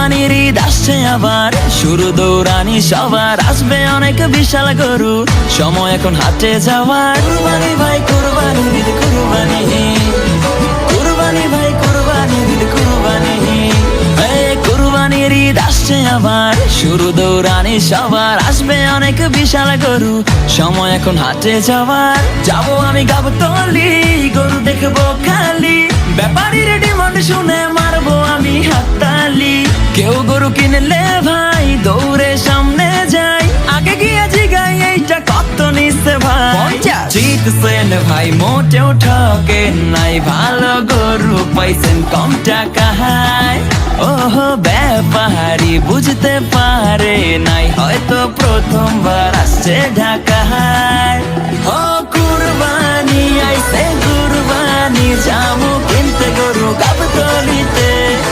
কুরবানির ঈদ আসছে আবার, শুরু দৌড়ানি সবার, আসবে অনেক বিশাল গরু, সময় এখন হাটে যাওয়ার। কুরবানি ভাই কুরবানি ঈদ কুরবানি, কুরবানি ভাই কুরবানি ঈদ কুরবানি। কুরবানির ঈদ আসছে আবার, শুরু দৌড়ানি সবার, আসবে অনেক বিশাল গরু, সময় এখন হাটে যাওয়ার। যাবো আমি গাবতলী, গরু দেখবো খালি, ব্যাপারীর ডিমান্ড শুনে মারবো আমি হাততালি। কেউ গরু কিনলে ভাই দৌড়ে সামনে যাই, আগে গিয়ে জিগাই এইটা কত নিচ্ছে ভাই। জিতছেন ভাই মোটেও ঠকেন নাই, ভালো গরু পাইছেন কম টাকায়। ওহো ব্যাপারী বুঝতে পারে নাই, হয়তো প্রথমবার আসছে ঢাকায়। ও কুরবানি আইছে কুরবানি, যাবো